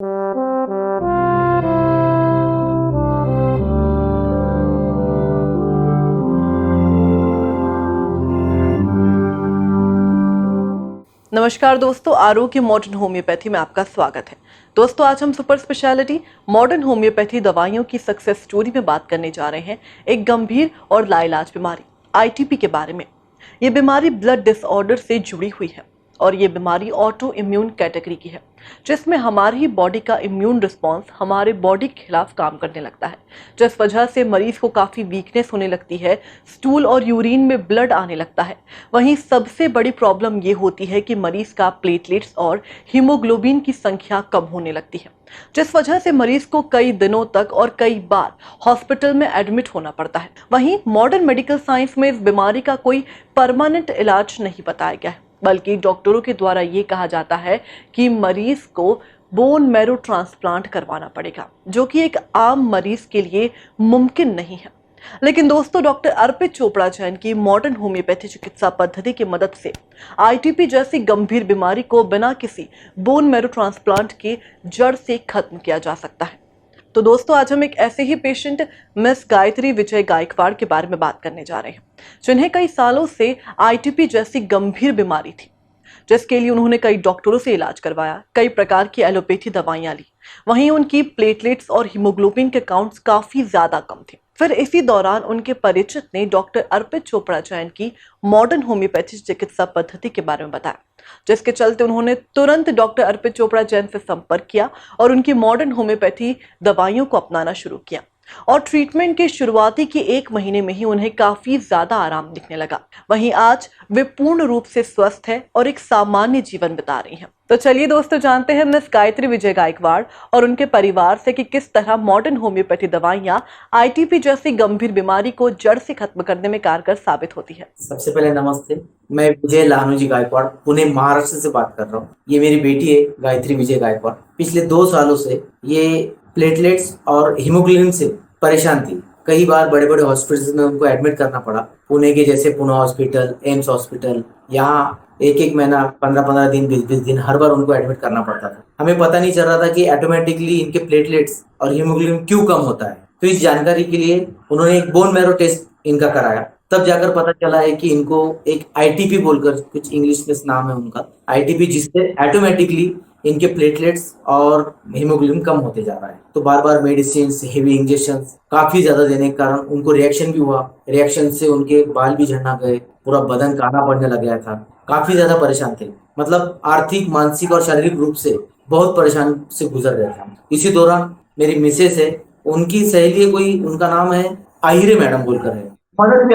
नमस्कार दोस्तों, आरोग्य मॉडर्न होम्योपैथी में आपका स्वागत है। दोस्तों, आज हम सुपर स्पेशलिटी मॉडर्न होम्योपैथी दवाइयों की सक्सेस स्टोरी में बात करने जा रहे हैं एक गंभीर और लाइलाज बीमारी आईटीपी के बारे में। ये बीमारी ब्लड डिसऑर्डर से जुड़ी हुई है और ये बीमारी ऑटो इम्यून कैटेगरी की है, जिसमें हमारी बॉडी का इम्यून रिस्पॉन्स हमारे बॉडी के खिलाफ काम करने लगता है, जिस वजह से मरीज को काफ़ी वीकनेस होने लगती है, स्टूल और यूरिन में ब्लड आने लगता है। वहीं सबसे बड़ी प्रॉब्लम ये होती है कि मरीज का प्लेटलेट्स और हीमोग्लोबिन की संख्या कम होने लगती है, जिस वजह से मरीज को कई दिनों तक और कई बार हॉस्पिटल में एडमिट होना पड़ता है। वहीं मॉडर्न मेडिकल साइंस में इस बीमारी का कोई परमानेंट इलाज नहीं बताया गया है, बल्कि डॉक्टरों के द्वारा ये कहा जाता है कि मरीज को बोन मैरो ट्रांसप्लांट करवाना पड़ेगा, जो कि एक आम मरीज के लिए मुमकिन नहीं है। लेकिन दोस्तों, डॉक्टर अर्पित चोपड़ा जैन की मॉडर्न होम्योपैथी चिकित्सा पद्धति की मदद से आईटीपी जैसी गंभीर बीमारी को बिना किसी बोन मैरो ट्रांसप्लांट के जड़ से खत्म किया जा सकता है। तो दोस्तों, आज हम एक ऐसे ही पेशेंट मिस गायत्री विजय गायकवाड़ के बारे में बात करने जा रहे हैं, जिन्हें कई सालों से आईटीपी जैसी गंभीर बीमारी थी, जिसके लिए उन्होंने कई डॉक्टरों से इलाज करवाया, कई प्रकार की एलोपैथी दवाइयां ली। वहीं उनकी प्लेटलेट्स और हीमोग्लोबिन के काउंट्स काफी ज्यादा कम थे। फिर इसी दौरान उनके परिचित ने डॉक्टर अर्पित चोपड़ा जैन की मॉडर्न होम्योपैथी चिकित्सा पद्धति के बारे में बताया, जिसके चलते उन्होंने तुरंत डॉक्टर अर्पित चोपड़ा जैन से संपर्क किया और उनकी मॉडर्न होम्योपैथी दवाइयों को अपनाना शुरू किया। और ट्रीटमेंट के शुरुआती के 1 महीने में ही उन्हें काफी ज्यादा आराम दिखने लगा। वहीं आज वे पूर्ण रूप से स्वस्थ हैं और एक सामान्य जीवन बिता रही हैं। तो चलिए दोस्तों, जानते हैं मिस गायत्री विजय गायकवाड़ और उनके परिवार से कि किस तरह मॉडर्न होम्योपैथी दवाइयां आईटीपी जैसी गंभीर बीमारी को जड़ से खत्म करने में कारगर साबित होती है। सबसे पहले नमस्ते, मैं विजय लानूजी गायकवाड़ पुणे महाराष्ट्र से बात कर रहा हूँ। ये मेरी बेटी है गायत्री विजय गायकवाड़। पिछले 2 सालों से ये प्लेटलेट्स और हीमोग्लोबिन से परेशान थी। कई बार बड़े बड़े हॉस्पिटल्स में उनको एडमिट करना पड़ा। पुणे के जैसे पुणे हॉस्पिटल, एम्स हॉस्पिटल, यहाँ एक महीना 15 दिन 20 दिन हर बार उनको एडमिट करना पड़ता था। हमें पता नहीं चल रहा था कि ऑटोमेटिकली इनके प्लेटलेट्स और हीमोग्लोबिन क्यों कम होता है। तो इस जानकारी के लिए उन्होंने एक बोन मैरो टेस्ट इनका कराया। तब जाकर पता चला है कि इनको एक आईटीपी बोलकर कुछ इंग्लिश में नाम है उनका, आईटीपी, जिससे ऑटोमेटिकली इनके प्लेटलेट्स और हीमोग्लोबिन कम होते जा रहा है। तो बार बार मेडिसिन, हेवी इंजेक्शन काफी ज्यादा देने के कारण उनको रिएक्शन भी हुआ। रिएक्शन से उनके बाल भी झड़ना गए, पूरा बदन काला पड़ने लग गया था। काफी ज्यादा परेशान थे, मतलब आर्थिक, मानसिक और शारीरिक रूप से बहुत परेशान से गुजर रहे थे। इसी दौरान मेरी मिसेस है, उनकी सहेली है, कोई उनका नाम है आहिरे मैडम बोलकर है, मनस्वी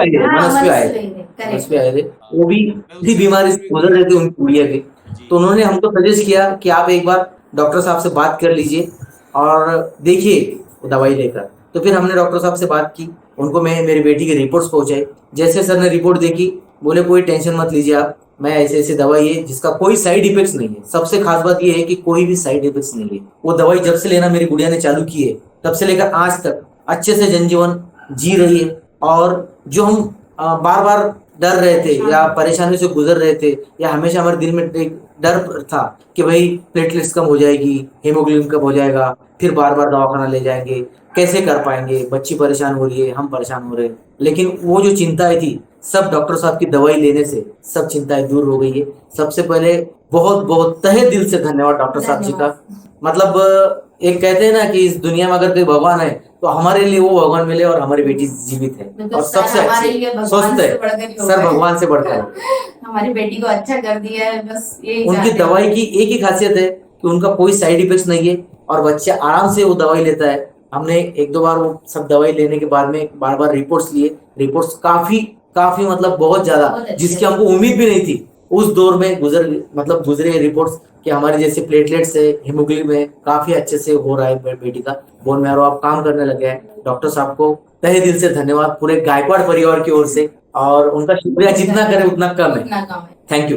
आहिरे, वो भी इसी बीमारी से गुजर रहे थे उनकी गुड़िया के। तो उन्होंने हमको सजेस्ट किया कि आप एक बार डॉक्टर साहब से बात कर लीजिए और देखिए दवाई लेकर। तो फिर हमने डॉक्टर साहब से बात की, उनको मैं मेरी बेटी की रिपोर्ट्स पहुंचाई। जैसे सर ने रिपोर्ट देखी, बोले कोई टेंशन मत लीजिए आप, मैं ऐसे ऐसे दवाई है जिसका कोई साइड इफेक्ट्स नहीं है। सबसे खास बात यह है कि कोई भी साइड इफेक्ट्स नहीं है। वो दवाई जब से लेना मेरी गुड़िया ने चालू की है, तब से लेकर आज तक अच्छे से जनजीवन जी रही है। और जो हम बार बार डर रहे थे या परेशानी से गुजर रहे थे, या हमेशा हमारे दिल में एक डर था कि भाई प्लेटलेट्स कम हो जाएगी, हीमोग्लोबिन कम हो जाएगा, फिर बार बार दवाखाना ले जाएंगे, कैसे कर पाएंगे, बच्ची परेशान हो रही है, हम परेशान हो रहे हैं। लेकिन वो जो चिंताएं थी, सब डॉक्टर साहब की दवाई लेने से सब चिंताएं दूर हो गई है। सबसे पहले बहुत बहुत तहे दिल से धन्यवाद डॉक्टर साहब जी का। मतलब एक कहते हैं ना कि इस दुनिया में अगर कोई भगवान है तो हमारे लिए वो भगवान मिले और हमारी बेटी जीवित है और सबसे अच्छी स्वस्थ है। सर भगवान से बढ़कर हमारी बेटी को अच्छा कर दिया है, बस यही। उनकी दवाई की एक ही खासियत है कि उनका कोई साइड इफेक्ट नहीं है और बच्चा आराम से वो दवाई लेता है। हमने 1-2 बार वो सब दवाई लेने के बाद में बार बार रिपोर्ट्स लिए। रिपोर्ट्स काफी मतलब बहुत ज्यादा, जिसकी हमको उम्मीद भी नहीं थी। उस दौर में गुजरे रिपोर्ट्स कि हमारे जैसे प्लेटलेट्स है, हीमोग्लोबिन है, काफी अच्छे से हो रहा है बेटी का। बोन मैरो आप काम करने लगे हैं। डॉक्टर साहब को तहे दिल से धन्यवाद पूरे गायकवाड़ परिवार की ओर से, और उनका शुक्रिया जितना करे उतना कम है। Thank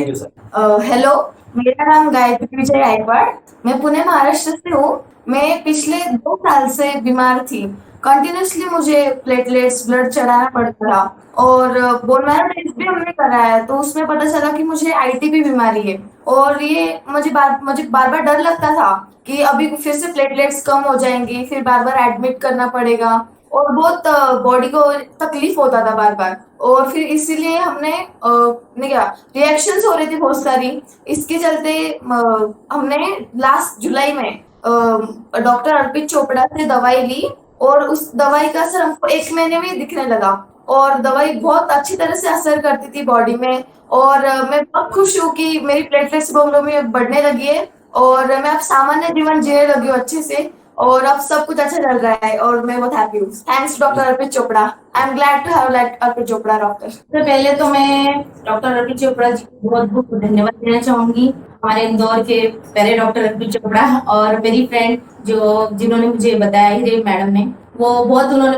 you sir. हेलो, मेरा नाम गायत्री विजय गायकवाड़, मैं पुणे महाराष्ट्र से हूँ। मैं पिछले 2 साल से बीमार थी कंटिन्यूसली मुझे प्लेटलेट्स ब्लड चढ़ाना पड़ता था और बोन मैरो टेस्ट भी हमने कराया तो उसमें पता चला कि मुझे आईटीबी बीमारी है। और ये मुझे बार बार डर लगता था कि अभी फिर से प्लेटलेट्स कम हो जाएंगी, फिर बार बार एडमिट करना पड़ेगा और बहुत बॉडी को तकलीफ होता था बार बार। और फिर इसीलिए हमने ने क्या रिएक्शंस हो रही थी बहुत सारी, इसके चलते हमने लास्ट जुलाई में डॉक्टर अर्पित चोपड़ा से दवाई ली और उस दवाई का असर हमको 1 महीने में ही दिखने लगा और दवाई बहुत अच्छी तरह से असर करती थी बॉडी में। और मैं बहुत खुश हूँ कि मेरी प्लेटलेट्स हीमोग्लोबिन बढ़ने लगी है और मैं अब सामान्य जीवन जीने लगी हूँ अच्छे से और अब सब कुछ अच्छा चल रहा है और मैं बहुत हैप्पी हूँ। Thanks doctor Arpit Chopra. I am glad to have Arpit Chopra doctor. सबसे पहले तो मैं डॉक्टर अर्पित चोपड़ा जी को बहुत बहुत धन्यवाद देना चाहूंगी, हमारे इंदौर के पहले डॉक्टर अर्पित चोपड़ा। और मेरी फ्रेंड जिन्होंने मुझे बताया हिरेन मैडम ने, वो बहुत उन्होंने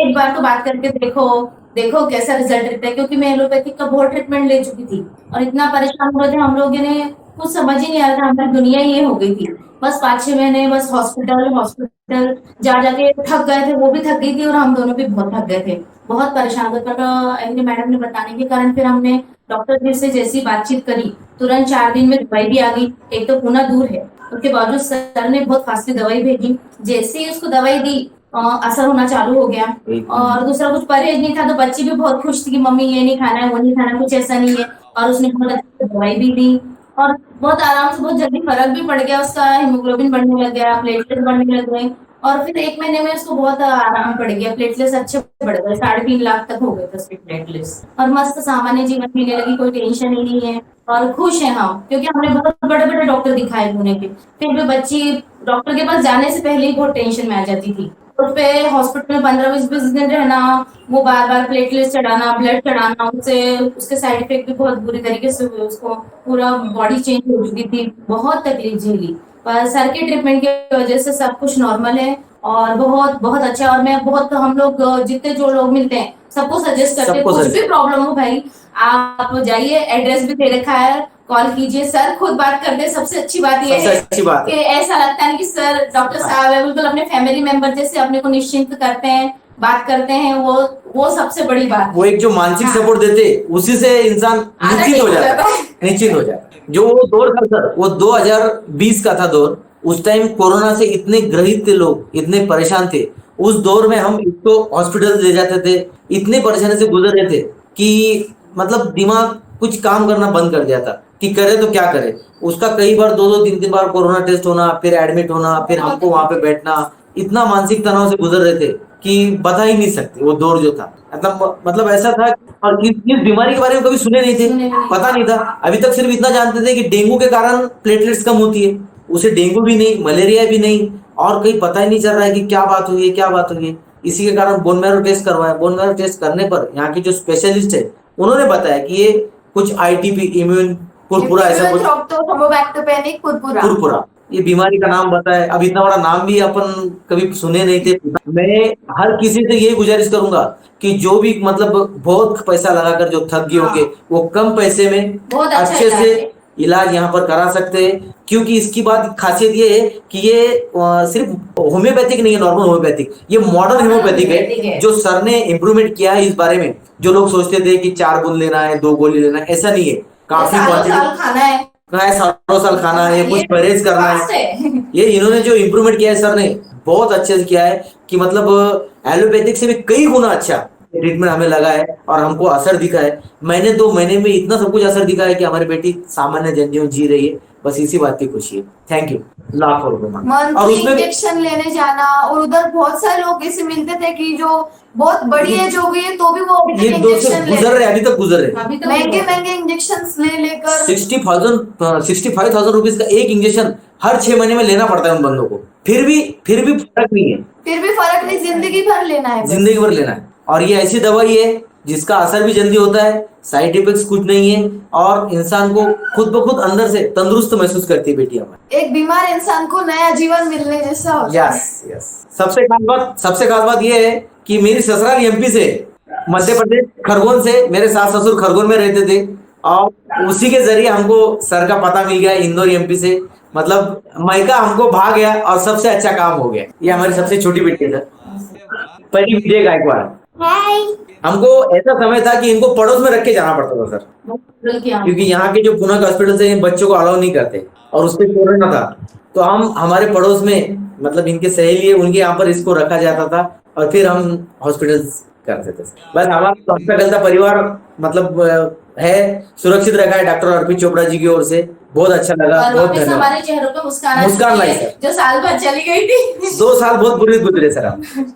एक बार तो बात करके देखो कैसा रिजल्ट रहता है, क्योंकि मैं एलोपैथिक का बहुत ट्रीटमेंट ले चुकी थी और इतना परेशान हो रहे थे हम लोगों ने, कुछ समझ ही नहीं आ रहा था, हमारी दुनिया ये हो गई थी। बस 5-6 महीने बस हॉस्पिटल जाके थक गए थे, वो भी थक गई थी और हम दोनों भी बहुत थक गए थे, बहुत परेशान हो गए। पर एमडी मैडम ने बताने के कारण फिर हमने डॉक्टर जी से जैसी बातचीत करी, तुरंत 4 दिन में दवाई भी आ गई। एक तो पुणे दूर है, उसके बावजूद सर ने बहुत फास्ट दवाई भेजी। जैसे ही उसको दवाई दी असर होना चालू हो गया और दूसरा कुछ परहेज नहीं था, तो बच्ची भी बहुत खुश थी कि मम्मी ये नहीं खाना है, वो नहीं खाना, कुछ ऐसा नहीं है। और उसने बहुत अच्छी दवाई भी दी और बहुत आराम से बहुत जल्दी फर्क भी पड़ गया, उसका हीमोग्लोबिन बढ़ने लग गया, प्लेटलेट बढ़ने लग गए और फिर 1 महीने में उसको बहुत आराम पड़ गया, प्लेटलेट्स अच्छे बढ़ गए, 3.5 लाख तक हो गए थे उसके प्लेटलेट्स और मस्त सामान्य जीवन जीने लगी, कोई टेंशन ही नहीं है और खुश है हम, क्योंकि हमने बहुत बड़े बड़े डॉक्टर दिखाए पुणे के, फिर भी बच्ची डॉक्टर के पास जाने से पहले ही बहुत टेंशन में आ जाती थी। उस पे हॉस्पिटल में 15-20 दिन रहना, वो बार बार प्लेटलेट्स चढ़ाना, ब्लड चढ़ाना, उसके साइड इफेक्ट भी बहुत बुरी तरीके से हुए, उसको पूरा बॉडी चेंज हो चुकी थी, बहुत तकलीफ झेली। पर सर के ट्रीटमेंट की वजह से सब कुछ नॉर्मल है और बहुत बहुत अच्छा। और मैं बहुत, हम लोग जितने जो लोग मिलते हैं सबको सजेस्ट करते हैं, कुछ भी प्रॉब्लम हो भाई आप जाइए, एड्रेस भी दे रखा है, कॉल कीजिए, सर खुद बात करते हैं। सबसे अच्छी बात ये है कि ऐसा लगता है कि सर डॉक्टर साहब है, बिल्कुल अपने फैमिली मेंबर जैसे अपने को निश्चिंत करते हैं, बात करते हैं, वो सबसे बड़ी बात। वो एक जो मानसिक सपोर्ट देते, उसी से इंसान निश्चित हो जाता है। जो वो दौर था सर, वो 2020 का था दौर, उस टाइम कोरोना से इतने ग्रहित थे लोग, इतने परेशान थे। उस दौर में हम इसको हॉस्पिटल ले जाते थे, इतने परेशानी से गुजर रहे थे कि मतलब दिमाग कुछ काम करना बंद कर दिया था कि करे तो क्या करे। उसका कई बार 2-2, 3-3 बार कोरोना टेस्ट होना, फिर एडमिट होना, फिर हमको वहां पे बैठना, इतना मानसिक तनाव से गुजर रहे थे कि बता ही नहीं सकते वो दौर जो था। मतलब ऐसा था और इस बीमारी के बारे में कभी सुने नहीं थे, पता नहीं था। अभी तक सिर्फ इतना जानते थे कि डेंगू के कारण प्लेटलेट्स कम होती है, उसे डेंगू भी नहीं, मलेरिया भी नहीं, और कहीं पता ही नहीं चल रहा है कि क्या बात हुई है। इसी के कारण बोन मैरो टेस्ट करवाया। बोन मैरो टेस्ट करने पर यहाँ के जो स्पेशलिस्ट है उन्होंने बताया कि ये कुछ आईटीपी, इम्यून पुरपुरा, ऐसा कुछ पुरपुरा, ये बीमारी का नाम बताया। अब इतना बड़ा नाम भी अपन कभी सुने नहीं थे। मैं हर किसी से यही गुजारिश करूंगा कि जो भी मतलब बहुत पैसा लगाकर जो थक गए होंगे, वो कम पैसे में अच्छे से इलाज यहाँ पर करा सकते हैं, क्योंकि इसकी बात खासियत ये है कि ये सिर्फ होम्योपैथिक नहीं है, नॉर्मल होम्योपैथिक, ये मॉडर्न होम्योपैथिक है जो सर ने इम्प्रूवमेंट किया है इस बारे में। जो लोग सोचते थे कि 4 बूंद लेना है, 2 गोली लेना है, ऐसा नहीं है। काफी सालों साल खाना है, कुछ परहेज करना है। ये इन्होंने जो इम्प्रूवमेंट किया है सर ने, बहुत अच्छे से किया है कि मतलब एलोपैथिक से भी कई गुना अच्छा ट्रीटमेंट हमें लगा है और हमको असर दिखा है। महीने 2 महीने में इतना सब कुछ असर दिखा है कि हमारी बेटी सामान्य जनजीवन जी रही है। बस इसी बात की खुशी है। थैंक यू, लाखों रुपए। और उसमें इंजेक्शन लेने जाना, और उधर बहुत सारे लोग ऐसे मिलते थे कि जो बहुत बड़ी एज हो गई है तो भी वो अभी तक गुजर रहे महंगे इंजेक्शन लेकर 65,000 रुपीज का एक इंजेक्शन हर 6 महीने में लेना पड़ता है उन बंदों को। फिर भी फर्क नहीं है, जिंदगी भर लेना है। और ये ऐसी दवाई है जिसका असर भी जल्दी होता है, साइड इफेक्ट्स कुछ नहीं है और इंसान को खुद ब खुद अंदर से तंदुरुस्त महसूस करती है बेटी हमारी। एक बीमार इंसान को नया जीवन मिलने जैसा होता है। यस। सबसे खास बात ये है कि मेरी ससुराल एमपी से, मध्य प्रदेश खरगोन से, मेरे सास ससुर खरगोन में रहते थे और उसी के जरिए हमको सर का पता मिल गया इंदौर एमपी से। मतलब मायका हमको भाग गया और सबसे अच्छा काम हो गया। ये हमारी सबसे छोटी बेटी है सर। परी विजय गायकवाड़। हाय। हमको ऐसा समय था कि इनको पड़ोस में रख के जाना पड़ता था सर, क्योंकि यहाँ के जो पुणे के हॉस्पिटल से इन बच्चों को अलाउ नहीं करते और उसपे कोरोना था, तो हम हमारे पड़ोस में मतलब इनके सहेली है उनके यहाँ पर इसको रखा जाता था और फिर हम हॉस्पिटल करते थे। बस हमारा हॉस्पिटल का परिवार मतलब है सुरक्षित रखा है डॉक्टर अर्पित चोपड़ा जी की ओर से। बहुत अच्छा लगा, और बहुत वापस धन्यवाद। हमारे चेहरों पे मुस्कान मुस्कान लाई सर। जो साल भर चली गई थी। 2 साल बहुत बुरे गुजरे सर हम।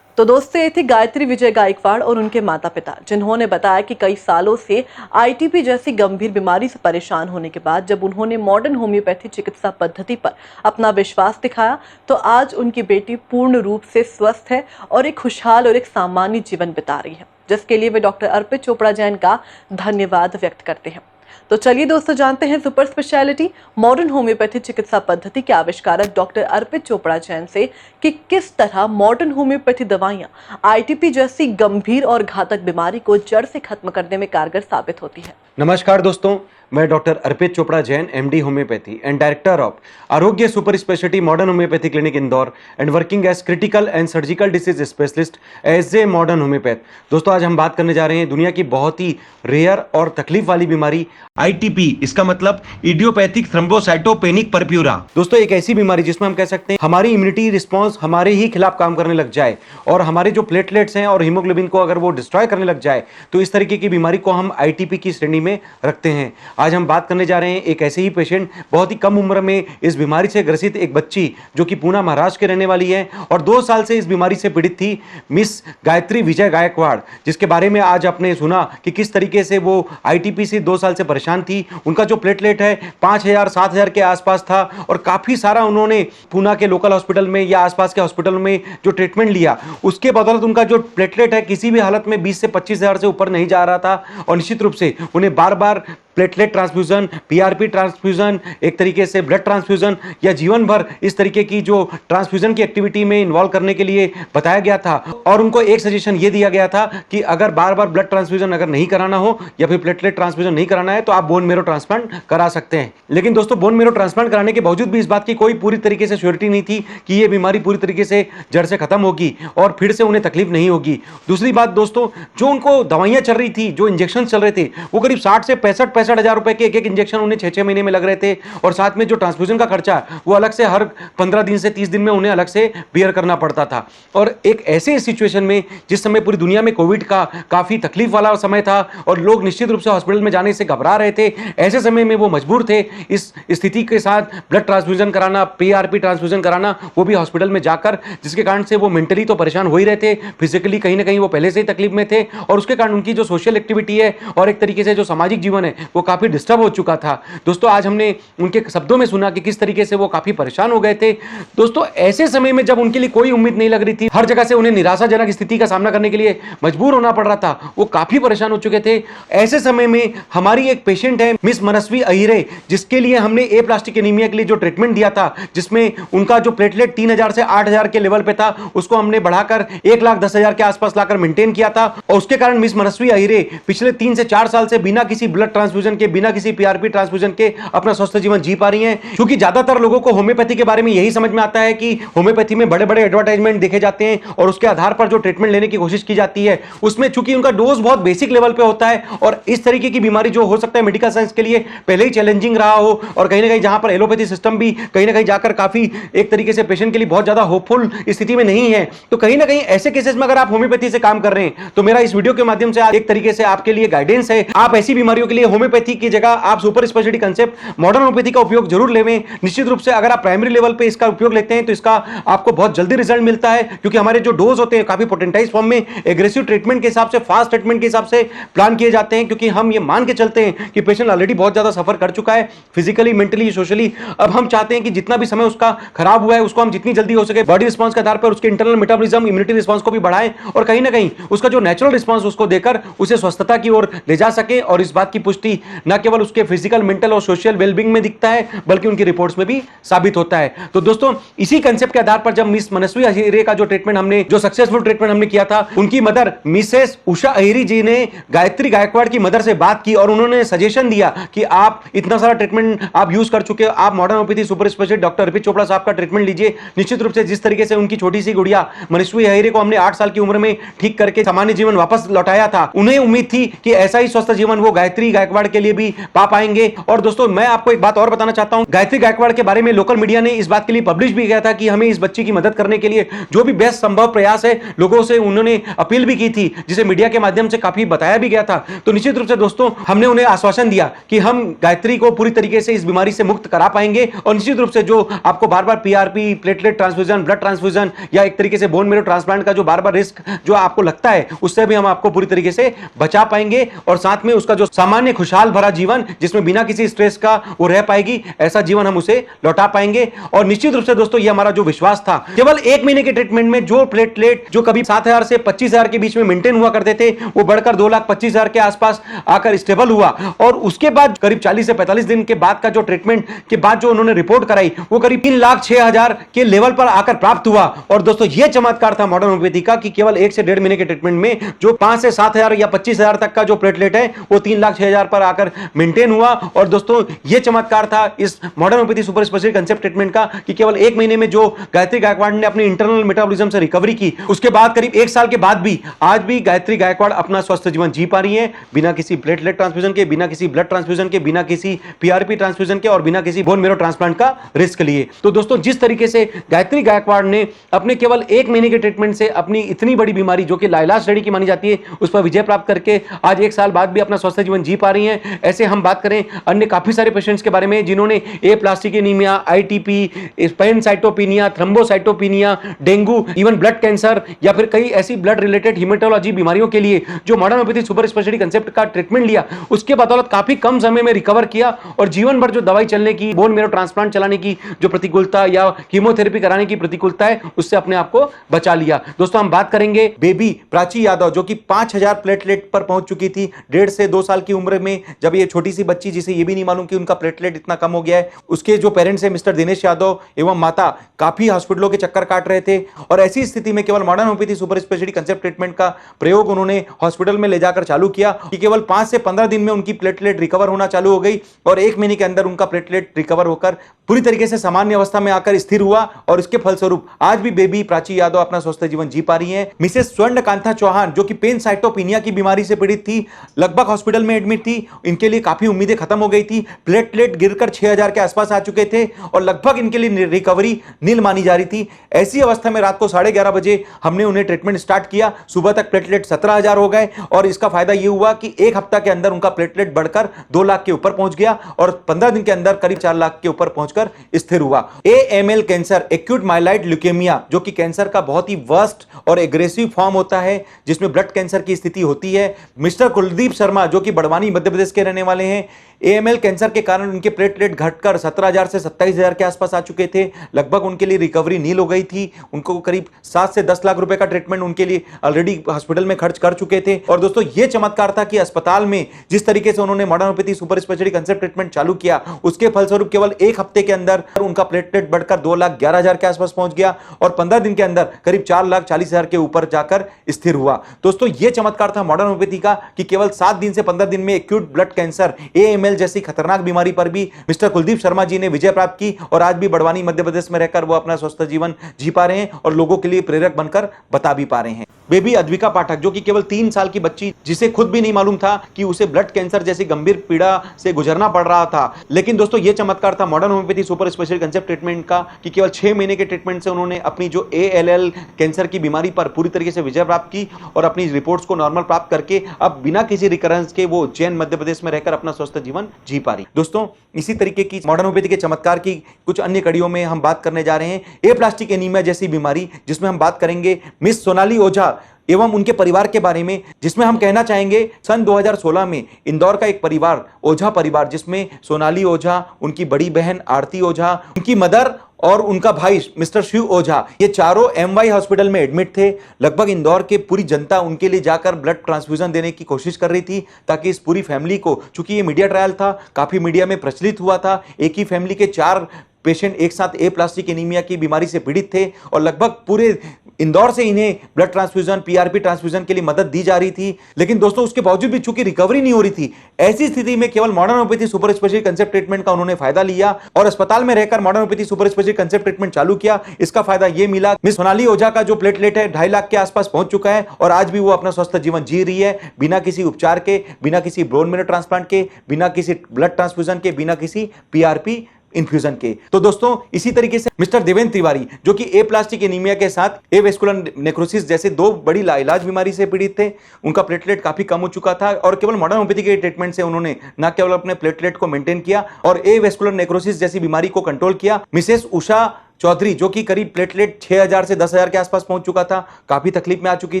तो दोस्तों ये थी गायत्री विजय गायकवाड़ और उनके माता पिता, जिन्होंने बताया कि कई सालों से आईटीपी जैसी गंभीर बीमारी से परेशान होने के बाद जब उन्होंने मॉडर्न होम्योपैथी चिकित्सा पद्धति पर अपना विश्वास दिखाया तो आज उनकी बेटी पूर्ण रूप से स्वस्थ है और एक खुशहाल और एक सामान्य जीवन बिता रही है, जिसके लिए वे डॉक्टर अर्पित चोपड़ा जैन का धन्यवाद व्यक्त करते हैं। तो चलिए दोस्तों जानते हैं सुपर स्पेशलिटी मॉडर्न होम्योपैथी चिकित्सा पद्धति के आविष्कारक डॉक्टर अर्पित चोपड़ा जैन से कि किस तरह मॉडर्न होम्योपैथी दवाइयां आईटीपी जैसी गंभीर और घातक बीमारी को जड़ से खत्म करने में कारगर साबित होती है। नमस्कार दोस्तों, मैं doctor Arpit Chopra Jain MD homeopathy and director of Arogya super speciality modern homeopathy clinic Indore and working as critical and surgical disease specialist as a modern homeopath. दोस्तों आज हम बात करने जा रहे हैं दुनिया की बहुत ही रेयर और तकलीफ वाली बीमारी आईटीपी, इसका मतलब इडियोपैथिक थ्रोम्बोसाइटोपेनिक परफ्यूरा। दोस्तों एक ऐसी बीमारी जिसमें हम कह सकते हैं हमारी इम्यूनिटी रिस्पॉन्स हमारे ही खिलाफ काम करने लग जाए और हमारे जो प्लेटलेट्स हैं और हीमोग्लोबिन को अगर वो डिस्ट्रॉय करने लग जाए तो इस तरीके की बीमारी को हम आईटीपी की श्रेणी में रखते हैं। आज हम बात करने जा रहे हैं एक ऐसे ही पेशेंट, बहुत ही कम उम्र में इस बीमारी से ग्रसित एक बच्ची जो कि पूना महाराष्ट्र के रहने वाली है और 2 साल से इस बीमारी से पीड़ित थी, मिस गायत्री विजय गायकवाड़, जिसके बारे में आज आपने सुना कि किस तरीके से वो आईटीपी से 2 साल से परेशान थी। उनका जो प्लेटलेट है 5000-7000 के आसपास था और काफी सारा उन्होंने पूना के लोकल हॉस्पिटल में या आसपास के हॉस्पिटल में जो ट्रीटमेंट लिया उसके बदौलत उनका जो प्लेटलेट है किसी भी हालत में 20 से 25,000 से ऊपर नहीं जा रहा था और निश्चित रूप से उन्हें बार बार प्लेटलेट ट्रांसफ्यूजन, पीआरपी ट्रांसफ्यूजन, एक तरीके से ब्लड ट्रांसफ्यूजन या जीवन भर इस तरीके की जो ट्रांसफ्यूजन की एक्टिविटी में इन्वॉल्व करने के लिए बताया गया था और उनको एक सजेशन ये दिया गया था कि अगर बार बार ब्लड ट्रांसफ्यूजन अगर नहीं कराना हो या फिर प्लेटलेट ट्रांसफ्यूजन नहीं कराना है तो आप बोन मेरो ट्रांसप्लांट करा सकते हैं। लेकिन दोस्तों बोन मेरो ट्रांसप्लांट कराने के बावजूद भी इस बात की कोई पूरी तरीके से श्योरिटी नहीं थी कि ये बीमारी पूरी तरीके से जड़ से खत्म होगी और फिर से उन्हें तकलीफ नहीं होगी। दूसरी बात दोस्तों, जो उनको दवाइयां चल रही थी, जो इंजेक्शन चल रहे थे वो करीब 60 से 65 हजार रुपए के एक इंजेक्शन उन्हें 6-6 महीने में लग रहे थे और साथ में जो ट्रांसफ्यूजन का खर्चा वो अलग से हर 15 दिन से 30 दिन में उन्हें अलग से बियर करना पड़ता था। और एक ऐसे सिचुएशन में जिस समय पूरी दुनिया में कोविड का काफी तकलीफ वाला समय था और लोग निश्चित रूप से हॉस्पिटल में जाने से घबरा रहे थे, ऐसे समय में वो मजबूर थे इस स्थिति के साथ ब्लड ट्रांसफ्यूजन कराना, पीआरपी ट्रांसफ्यूजन कराना, वो भी हॉस्पिटल में जाकर, जिसके कारण से वो मेंटली तो परेशान हो ही रहे थे, फिजिकली कहीं ना कहीं वो पहले से ही तकलीफ में थे और उसके कारण उनकी जो सोशल एक्टिविटी है और एक तरीके से जो सामाजिक जीवन है वो काफी डिस्टर्ब हो चुका था। दोस्तों आज हमने उनके शब्दों में सुना कि किस तरीके से वो काफी परेशान हो गए थे। दोस्तों ऐसे समय में जब उनके लिए कोई उम्मीद नहीं लग रही थी, हर जगह से उन्हें निराशाजनक स्थिति का सामना करने के लिए मजबूर होना पड़ रहा था, वो काफी परेशान हो चुके थे। ऐसे समय में हमारी एक पेशेंट है मिस मनस्वी अहिरे, जिसके लिए हमने ए प्लास्टिक एनीमिया के लिए जो ट्रीटमेंट दिया था, जिसमें उनका जो प्लेटलेट 3000 से 8000 के लेवल पे था उसको हमने बढ़ाकर 1,10,000 के आसपास लाकर मेंटेन किया था और उसके कारण मिस मनस्वी अहिरे पिछले 3 से 4 साल से बिना किसी ब्लड ट्रांसफ्यूजन के, बिना किसी पीआरपी ट्रांसफ्यूजन के अपना स्वस्थ जीवन जी पा रही हैं। क्योंकि ज्यादातर लोगों को होम्योपैथी के बारे में यही समझ में आता है कि होम्योपैथी में बड़े बड़े एडवर्टाइजमेंट देखे जाते हैं और उसके आधार पर जो ट्रीटमेंट लेने की कोशिश की जाती है उसमें चूंकि उनका डोज बहुत बेसिक लेवल पे होता है और इस तरीके की बीमारी जो हो सकता है मेडिकल साइंस के लिए पहले ही चैलेंजिंग रहा हो और कहीं ना कहीं जहां पर एलोपैथी सिस्टम भी कहीं ना कहीं जाकर काफी एक तरीके से पेशेंट के लिए बहुत ज्यादा होपफुल स्थिति में नहीं है, तो कहीं ना कहीं ऐसे केसेस में अगर आप होम्योपैथी से काम कर रहे हैं तो मेरा इस वीडियो के माध्यम से आज एक तरीके से आपके लिए गाइडेंस है। आप ऐसी बीमारियों के लिए होम्योपैथी की जगह आप super speciality concept modern homeopathy का उपयोग जरूर लेवें। निश्चित रूप से अगर आप प्राइमरी लेवल पे इसका उपयोग लेते हैं तो इसका आपको बहुत जल्दी रिजल्ट मिलता है, क्योंकि हमारे जो डोज होते हैं काफी पोटेंटाइज फॉर्म में एग्रेसिव ट्रीटमेंट के हिसाब से, फास्ट ट्रीटमेंट के हिसाब से प्लान किए जाते हैं, क्योंकि हम ये मान के चलते हैं कि पेशेंट ऑलरेडी बहुत ज्यादा सफर कर चुका है फिजिकली, मेंटली, सोशली। अब हम चाहते हैं कि जितना भी समय उसका खराब हुआ है उसको हम जितनी जल्दी हो सके बॉडी रिस्पांस के आधार पर उसके इंटरनल मेटाबॉलिज्म, इम्यूनिटी रिस्पांस को भी बढ़ाएं और कहीं ना कहीं उसका जो नेचुरल रिस्पांस उसको देकर उसे स्वस्थता की ओर ले जा सके। और इस बात की पुष्टि भी न केवल उसके फिजिकल, मेंटल और सोशल वेलबींग में दिखता है बल्कि उनकी रिपोर्ट्स में भी साबित होता है। तो दोस्तों इसी कंसेप्ट के आधार पर जब मिस मनस्वी अहिरे का जो ट्रीटमेंट हमने, जो सक्सेसफुल ट्रीटमेंट हमने किया था, उनकी मदर मिसेस उषा अहिरी जी ने गायत्री गायकवाड़ की मदर से बात की और उन्होंने सजेशन दिया कि आप इतना सारा ट्रीटमेंट आप यूज कर चुके हो, आप modern homeopathy super specialist doctor Arpit Chopra साहब का ट्रीटमेंट लीजिए। निश्चित रूप से जिस तरीके से उनकी छोटी सी गुड़िया मनस्वी अहिरे को हमने 8 साल की उम्र में ठीक करके सामान्य जीवन वापस लौटाया था, उन्हें उम्मीद थी कि ऐसा ही स्वस्थ जीवन वो गायत्री गायकवाड़ के लिए भी पा पाएंगे। और दोस्तों मैं आपको एक बात और बताना चाहता हूं, गायत्री गायकवाड़ के बारे में लोकल मीडिया ने इस बात के लिए पब्लिश भी किया था कि हमें इस बच्ची की मदद करने के लिए जो भी बेस्ट संभव प्रयास है, लोगों से उन्होंने अपील भी की थी, जिसे मीडिया के माध्यम से काफी बताया भी गया था। तो निश्चित रूप से दोस्तों हमने उन्हें आश्वासन दिया कि हम गायत्री को पूरी तरीके से इस बीमारी से मुक्त करा पाएंगे और निश्चित रूप से जो आपको बार बार PRP, platelet transfusion, blood transfusion या एक तरीके से बोन मैरो ट्रांसप्लांट का जो बार बार रिस्क जो आपको लगता है, उससे भी हम आपको पूरी तरीके से बचा पाएंगे और साथ में उसका जो सामान्य खुशहाल भरा जीवन जिसमें बिना किसी स्ट्रेस का वो रह पाएगी, ऐसा जीवन हम उसे लौटा पाएंगे। और निश्चित रूप से दोस्तों ये हमारा जो विश्वास था, केवल 1 महीने के ट्रीटमेंट में जो प्लेटलेट जो कभी 7,000 से 25,000 के बीच में मेंटेन हुआ करते थे, वो बढ़कर 2,25,000 के आसपास आकर स्टेबल हुआ और उसके बाद करीब 40 से 45 दिन के बाद का जो ट्रीटमेंट के बाद जो उन्होंने रिपोर्ट कराई, वो करीब 3,06,000 के लेवल पर आकर प्राप्त हुआ। और दोस्तों ये चमत्कार था मॉडर्न होम्योपैथी का कि केवल 1 से 1.5 महीने के ट्रीटमेंट में जो 5 से 7,000 या 25,000 तक का जो प्लेटलेट है वो 3,06,000 पर आकर मेंटेन हुआ। और दोस्तों ये चमत्कार था इस modern homeopathy super specialist concept treatment का कि केवल 1 महीने में जो गायत्री गायकवाड़ ने अपनी इंटरनल मेटाबॉलिज्म से रिकवरी की, उसके बाद करीब 1 साल के बाद भी आज भी गायत्री गायकवाड़ अपना स्वस्थ जीवन जी पा रही है, बिना किसी प्लेटलेट ट्रांसफ्यूजन के, बिना किसी ब्लड ट्रांसफ्यूजन के, बिना किसी पीआरपी ट्रांसफ्यूजन के और बिना किसी बोन मैरो ट्रांसप्लांट का रिस्क लिए। तो दोस्तों जिस तरीके से गायत्री गायकवाड़ ने अपने केवल 1 महीने के ट्रीटमेंट से अपनी इतनी बड़ी बीमारी जो कि लाइलाज श्रेणी की मानी जाती है, उस पर विजय प्राप्त करके आज 1 साल बाद भी अपना स्वस्थ जीवन जी पा रही हैं, ऐसे हम बात करें अन्य काफी सारे पेशेंट्स के बारे में जिन्होंने aplastic anaemia, ITP, pancytopenia, thrombocytopenia, dengue, even blood cancer या फिर कई ऐसी ब्लड रिलेटेड हीमेटोलॉजी बीमारियों के लिए जो modern homeopathy super speciality concept का ट्रीटमेंट लिया, उसके बदौलत काफी कम समय में रिकवर किया और जीवन भर जो दवाई चलने की, बोन मैरो ट्रांसप्लांट चलाने की जो प्रतिकूलता या कीमोथेरेपी कराने की प्रतिकूलता है, उससे अपने आप को बचा लिया। दोस्तों हम बात करेंगे बेबी प्राची यादव जो कि 5,000 प्लेटलेट पर पहुंच चुकी थी 1.5 से 2 साल की उम्र में, जब ये छोटी सी बच्ची जिसे ये भी नहीं मालूम कि उनका प्लेटलेट इतना कम हो गया है, उसके जो पेरेंट्स है मिस्टर दिनेश यादव एवं माता काफी हॉस्पिटलों के चक्कर काट रहे थे और ऐसी स्थिति में केवल modern homeopathy super speciality concept treatment का प्रयोग उन्होंने हॉस्पिटल में ले जाकर चालू किया कि केवल 5 से 15 दिन में उनकी प्लेटलेट रिकवर होना चालू हो गई और 1 महीने के अंदर उनका प्लेटलेट रिकवर होकर पूरी तरीके से सामान्य अवस्था में आकर स्थिर हुआ और इसके फलस्वरूप आज भी बेबी प्राची यादव अपना स्वस्थ जीवन जी पा रही हैं। मिसेस स्वर्ण कांता चौहान जो कि पैनसाइटोपिनिया की बीमारी से पीड़ित थी, लगभग हॉस्पिटल में एडमिट थी, इनके लिए काफी उम्मीदें खत्म हो गई थी, प्लेटलेट गिरकर 6,000 के आसपास आ चुके थे और लगभग इनके लिए रिकवरी नील मानी जा रही थी। ऐसी अवस्था में रात को 11:30 बजे हमने उन्हें ट्रीटमेंट स्टार्ट किया, सुबह तक प्लेटलेट 17,000 हो गए और इसका फायदा यह हुआ कि 1 हफ्ता के अंदर उनका प्लेटलेट बढ़कर 2 लाख के ऊपर पहुंच गया और 15 दिन के अंदर करीब 4 लाख के ऊपर पहुंचकर स्थिर हुआ। AML कैंसर, एक्यूट माइलाइड ल्यूकेमिया, जो कि कैंसर का बहुत ही वर्स्ट और एग्रेसिव फॉर्म होता है जिसमें ब्लड कैंसर की स्थिति होती है। मिस्टर कुलदीप शर्मा जो कि बड़वानी मध्य प्रदेश के रहने वाले हैं, AML कैंसर के कारण उनके प्लेटलेट घटकर 17,000 से 27,000 के आसपास आ चुके थे, लगभग उनके लिए रिकवरी नील हो गई थी, उनको करीब 7 से 10 लाख रुपए का ट्रीटमेंट उनके लिए ऑलरेडी हॉस्पिटल में खर्च कर चुके थे। और दोस्तों ये चमत्कार था कि अस्पताल में जिस तरीके से उन्होंने modern homeopathy super speciality concept treatment चालू किया, उसके फलस्वरूप केवल 1 हफ्ते के अंदर उनका प्लेटलेट बढ़कर 2,11,000 के आसपास पहुंच गया और 15 दिन के अंदर करीब 4,40,000 के ऊपर जाकर स्थिर हुआ। दोस्तों ये चमत्कार था मॉडर्न होम्योपैथी का कि केवल 7 दिन से 15 दिन में एक्यूट ब्लड कैंसर AML जैसी खतरनाक बीमारी पर भी मिस्टर कुलदीप शर्मा जी ने विजय प्राप्त की और आज भी बड़वानी मध्य प्रदेश में रहकर वो अपना स्वस्थ जीवन जी पा रहे हैं और लोगों के लिए प्रेरक बनकर बता भी पा रहे हैं। बेबी अद्विका पाठक जो कि केवल 3 साल की बच्ची, जिसे खुद भी नहीं मालूम था कि उसे ब्लड कैंसर जैसी गंभीर पीड़ा से गुजरना पड़ रहा था, लेकिन दोस्तों ये चमत्कार था modern homeopathy super special concept treatment का कि केवल 6 महीने के ट्रीटमेंट से उन्होंने अपनी जो ALL कैंसर की बीमारी पर पूरी तरीके से विजय प्राप्त की और अपनी रिपोर्ट्स को नॉर्मल प्राप्त करके अब बिना किसी रिकरेंस के वो उज्जैन मध्य प्रदेश में रहकर अपना स्वस्थ जीवन जी पा रही। दोस्तों इसी तरीके की मॉडर्न होम्योपैथी के चमत्कार की कुछ अन्य कड़ियों में हम बात करने जा रहे हैं एप्लास्टिक एनीमिया जैसी बीमारी, जिसमें हम बात करेंगे मिस सोनाली ओझा एवं उनके परिवार के बारे में, जिसमें हम कहना चाहेंगे सन 2016 में इंदौर का एक परिवार, ओझा परिवार, जिसमें सोनाली ओझा, उनकी बड़ी बहन आरती ओझा, उनकी मदर और उनका भाई मिस्टर शिव ओझा, ये चारों एमवाई हॉस्पिटल में एडमिट थे। लगभग इंदौर के पूरी जनता उनके लिए जाकर ब्लड ट्रांसफ्यूजन देने की कोशिश कर रही थी, ताकि इस पूरी फैमिली को, चूंकि ये मीडिया ट्रायल था, काफी मीडिया में प्रचलित हुआ था, एक ही फैमिली के 4 पेशेंट एक साथ ए प्लास्टिक एनीमिया की बीमारी से पीड़ित थे और लगभग पूरे इंदौर से इन्हें ब्लड ट्रांसफ्यूजन, पीआरपी ट्रांसफ्यूजन के लिए मदद दी जा रही थी। लेकिन दोस्तों उसके बावजूद भी चूंकि रिकवरी नहीं हो रही थी, ऐसी स्थिति में केवल modern homeopathy super speciality concept treatment का उन्होंने फायदा लिया और अस्पताल में रहकर modern homeopathy super speciality concept treatment चालू किया। इसका फायदा यह मिला, मिस सोनाली ओझा का जो प्लेटलेट है 2.5 लाख के आसपास पहुंच चुका है और आज भी वो अपना स्वस्थ जीवन जी रही है, बिना किसी उपचार के, बिना किसी बोन मैरो ट्रांसप्लांट के, बिना किसी ब्लड ट्रांसफ्यूजन के, बिना किसी पीआरपी इन्फ्यूजन के। तो दोस्तों इसी तरीके से मिस्टर देवेंद्र तिवारी, जो कि ए प्लास्टिक एनीमिया के साथ ए वेस्कुलर नेक्रोसिस जैसे 2 बड़ी लाइलाज बीमारी से पीड़ित थे, उनका प्लेटलेट काफी कम हो चुका था और केवल मॉडर्न होम्योपैथी के ट्रीटमेंट से उन्होंने न केवल अपने प्लेटलेट को मेंटेन किया और ए वेस्कुलर नेक्रोसिस जैसी बीमारी को कंट्रोल किया। मिसेस उषा चौधरी, जो कि करीब प्लेटलेट 6000 से 10000 के आसपास पहुंच चुका था, काफी तकलीफ में आ चुकी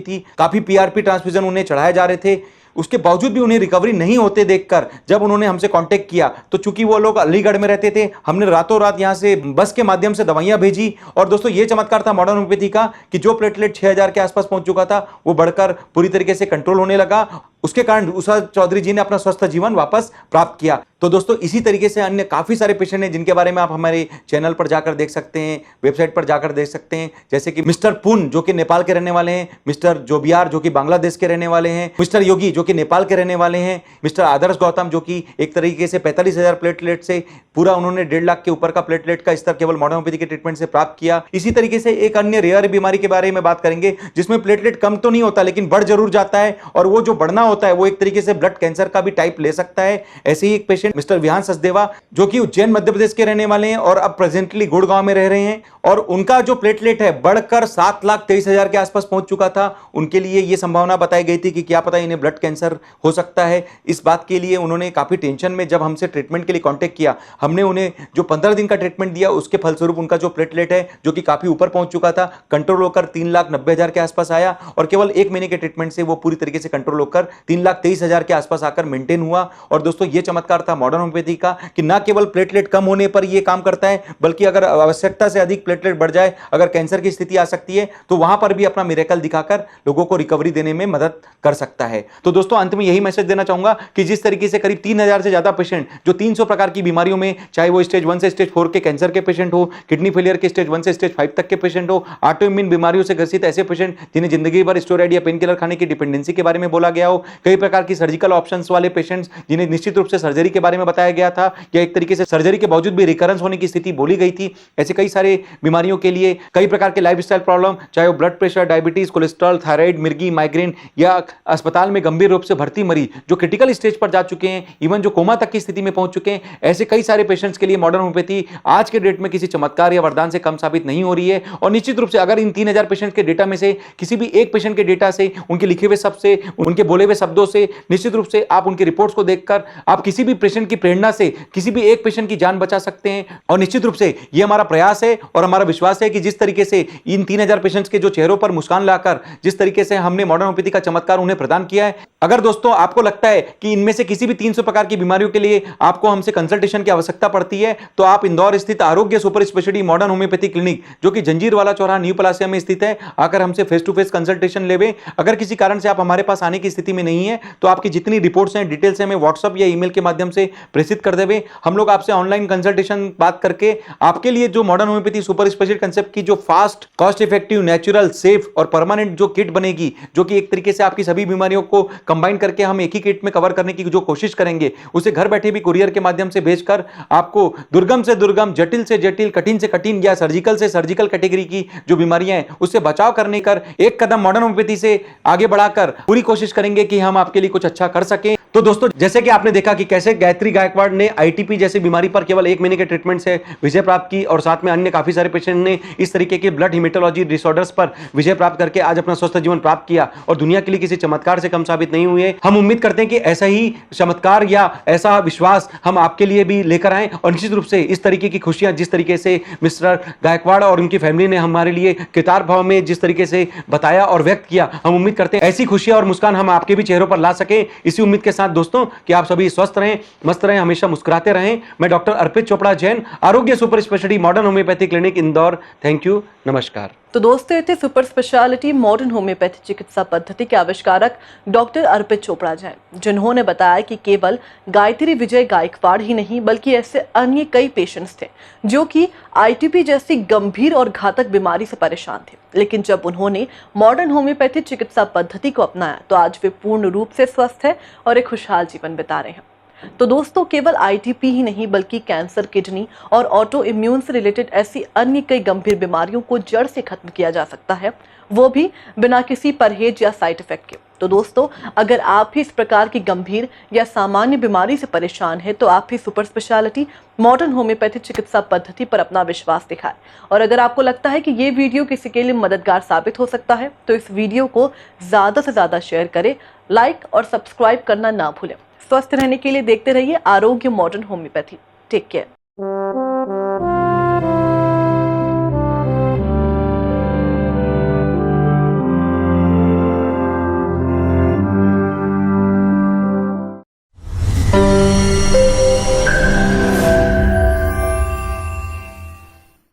थी, काफी पीआरपी ट्रांसफ्यूजन उन्हें चढ़ाए जा रहे थे, उसके बावजूद भी उन्हें रिकवरी नहीं होते देखकर जब उन्होंने हमसे कांटेक्ट किया, तो चूंकि वो लोग अलीगढ़ में रहते थे, हमने रातों रात यहां से बस के माध्यम से दवाइयां भेजी और दोस्तों ये चमत्कार था मॉडर्न होम्योपैथी का कि जो प्लेटलेट 6000 के आसपास पहुंच चुका था वो बढ़कर पूरी तरीके से कंट्रोल होने लगा। उसके कारण उषा चौधरी जी ने अपना स्वस्थ जीवन वापस प्राप्त किया। तो दोस्तों इसी तरीके से अन्य काफी सारे पेशेंट हैं जिनके बारे में आप हमारे चैनल पर जाकर देख सकते हैं, वेबसाइट पर जाकर देख सकते हैं, जैसे कि मिस्टर पुन जो कि नेपाल के रहने वाले हैं, मिस्टर जोबियार जो कि बांग्लादेश के रहने वाले हैं, मिस्टर योगी जो कि नेपाल के रहने वाले हैं, मिस्टर आदर्श गौतम जो कि एक तरीके से 45,000 प्लेटलेट से पूरा उन्होंने 1.5 लाख के ऊपर का प्लेटलेट का स्तर केवल मॉडर्न होम्योपैथी के ट्रीटमेंट से प्राप्त किया। इसी तरीके से एक अन्य रेयर बीमारी के बारे में बात करेंगे जिसमें प्लेटलेट कम तो नहीं होता लेकिन बढ़ जरूर जाता है और वो जो बढ़ना होता है वो एक तरीके से ब्लड कैंसर का भी टाइप ले सकता है। ऐसे ही एक पेशेंट मिस्टर विहान सचदेवा जो कि उज्जैन मध्य प्रदेश के रहने वाले हैं और अब प्रेजेंटली गुड़गांव में रह रहे हैं और उनका जो प्लेटलेट है बढ़कर 7,23,000 के आसपास पहुंच चुका था। उनके लिए यह संभावना बताई गई थी कि क्या पता इन्हें ब्लड कैंसर हो सकता है। इस बात के लिए उन्होंने काफी टेंशन में जब हमसे ट्रीटमेंट के लिए कांटेक्ट किया, हमने उन्हें जो 15 दिन का ट्रीटमेंट दिया उसके फलस्वरूप उनका जो प्लेटलेट है जो कि काफी ऊपर पहुंच चुका था, कंट्रोल होकर 3,90,000 के आसपास आया और केवल 1 महीने के ट्रीटमेंट से वो पूरी तरीके से कंट्रोल होकर 3,23,000 के आसपास आकर मेंटेन हुआ। और दोस्तों ये चमत्कार था मॉडर्न होम्योपैथी का कि ना केवल प्लेटलेट कम होने पर ये काम करता है बल्कि अगर आवश्यकता से अधिक प्लेटलेट बढ़ जाए, अगर कैंसर की स्थिति आ सकती है तो वहां पर भी अपना मिरेकल दिखाकर लोगों को रिकवरी देने में मदद कर सकता है। तो दोस्तों अंत में यही मैसेज देना चाहूंगा कि जिस तरीके से करीब 3,000 से ज्यादा पेशेंट जो 300 प्रकार की बीमारियों में, चाहे वो स्टेज 1 से स्टेज 4 के कैंसर के पेशेंट हो, किडनी फेलियर के स्टेज 1 से स्टेज 5 तक के पेशेंट हो, ऑटोइम्यून बीमारियों से ग्रसित ऐसे पेशेंट जिन्हें जिंदगी भर स्टेरॉइड या पेन किलर खाने की डिपेंडेंसी के बारे में बोला गया हो, कई प्रकार की सर्जिकल ऑप्शंस वाले पेशेंट्स जिन्हें निश्चित रूप से सर्जरी के बारे में बताया गया था या एक तरीके से सर्जरी के बावजूद भी रिकरेंस होने की स्थिति बोली गई थी, ऐसे कई सारे बीमारियों के लिए कई प्रकार के लाइफस्टाइल प्रॉब्लम, चाहे वो blood pressure, diabetes, cholesterol, thyroid, मिर्गी, माइग्रेन या अस्पताल में गंभीर रूप से भर्ती मरीज जो क्रिटिकल स्टेज पर जा चुके हैं, इवन जो कोमा तक की स्थिति में पहुंच चुके हैं, ऐसे कई सारे पेशेंट्स के लिए मॉडर्न होम्योपैथी आज के डेट में किसी चमत्कार या वरदान से कम साबित नहीं हो रही है। और निश्चित रूप से अगर इन 3,000 पेशेंट्स के डेटा में से किसी भी एक पेशेंट के डेटा से, उनके लिखे हुए शब्द से, उनके बोले हुए शब्दों से, निश्चित रूप से आप उनकी रिपोर्ट्स को देखकर आप किसी भी पेशेंट की प्रेरणा से किसी भी एक पेशेंट की जान बचा सकते हैं। और निश्चित रूप से ये हमारा प्रयास है और हमारा विश्वास है कि जिस तरीके से इन 3,000 पेशेंट्स के जो चेहरों पर मुस्कान लाकर जिस तरीके से हमने मॉडर्न होम्योपैथी का चमत्कार उन्हें प्रदान किया है, अगर दोस्तों आपको लगता है कि इनमें से किसी भी 300 प्रकार की बीमारियों के लिए आपको हमसे कंसल्टेशन की आवश्यकता पड़ती है तो आप इंदौर स्थित आरोग्य super speciality modern homeopathy clinic जो कि जंजीरवाला चौराहा न्यू पलासिया में स्थित है, आकर हमसे फेस टू फेस कंसल्टेशन लेवे। अगर किसी कारण से आप हमारे पास आने की स्थिति में नहीं है तो आपकी जितनी रिपोर्ट्स हैं, डिटेल्स हमें व्हाट्सएप या ईमेल के माध्यम से प्रेषित कर देवे। हम लोग आपसे ऑनलाइन कंसल्टेशन बात करके आपके लिए जो modern homeopathy super speciality concept की जो fast, cost effective, natural, safe और परमानेंट जो किट बनेगी, जो कि एक तरीके से आपकी सभी बीमारियों को कंबाइन करके हम एक ही किट में कवर करने की जो कोशिश करेंगे, उसे घर बैठे भी कुरियर के माध्यम से भेजकर आपको दुर्गम से दुर्गम, जटिल से जटिल, कठिन से कठिन या सर्जिकल से सर्जिकल कैटेगरी की जो बीमारियां हैं उससे बचाव करने कर एक कदम मॉडर्न होम्योपैथी से आगे बढ़ाकर पूरी कोशिश करेंगे कि हम आपके लिए कुछ अच्छा कर सकें। तो दोस्तों जैसे कि आपने देखा कि कैसे गायत्री गायकवाड़ ने आईटीपी जैसी बीमारी पर केवल 1 महीने के ट्रीटमेंट से विजय प्राप्त की और साथ में अन्य काफी सारे पेशेंट ने इस तरीके के ब्लड हिमेटोलॉजी डिसऑर्डर्स पर विजय प्राप्त करके आज अपना स्वस्थ जीवन प्राप्त किया और दुनिया के लिए किसी चमत्कार से कम साबित नहीं हुए। हम उम्मीद करते हैं कि ऐसा ही चमत्कार या ऐसा विश्वास हम आपके लिए भी लेकर आए और निश्चित रूप से इस तरीके की खुशियां जिस तरीके से मिस्टर गायकवाड़ और उनकी फैमिली ने हमारे लिए कृतार्थ भाव में जिस तरीके से बताया और व्यक्त किया, हम उम्मीद करते हैं ऐसी खुशियां और मुस्कान हम आपके भी चेहरों पर ला सके। इसी उम्मीद के साथ साथ दोस्तों कि आप सभी स्वस्थ रहें, मस्त रहें, हमेशा मुस्कुराते रहें। मैं डॉक्टर अर्पित चोपड़ा जैन, आरोग्य super speciality modern homeopathy clinic Indore. Thank you, नमस्कार। तो दोस्तों, ये थे सुपर स्पेशलिटी मॉडर्न होम्योपैथी चिकित्सा पद्धति के आविष्कारक डॉक्टर अर्पित चोपड़ा जैन, जिन्होंने बताया कि केवल गायत्री विजय गायकवाड़ ही नहीं बल्कि ऐसे अन्य कई पेशेंट्स थे जो कि आईटीपी जैसी गंभीर और घातक बीमारी से परेशान थे, लेकिन जब उन्होंने मॉडर्न होम्योपैथी चिकित्सा पद्धति को अपनाया तो आज वे पूर्ण रूप से स्वस्थ है और एक खुशहाल जीवन बिता रहे हैं। तो दोस्तों, केवल आईटीपी ही नहीं बल्कि कैंसर, किडनी और ऑटो इम्यून से रिलेटेड ऐसी अन्य कई गंभीर बीमारियों को जड़ से खत्म किया जा सकता है, वो भी बिना किसी परहेज या साइड इफेक्ट के। तो दोस्तों, अगर आप भी इस प्रकार की गंभीर या सामान्य बीमारी से परेशान है तो आप भी सुपर स्पेशलिटी मॉडर्न होम्योपैथी चिकित्सा पद्धति पर अपना विश्वास दिखाएं। और अगर आपको लगता है कि ये वीडियो किसी के लिए मददगार साबित हो सकता है तो इस वीडियो को ज़्यादा से ज़्यादा शेयर करें, लाइक और सब्सक्राइब करना ना भूलें। स्वस्थ रहने के लिए देखते रहिए आरोग्य मॉडर्न होम्योपैथी। Take care.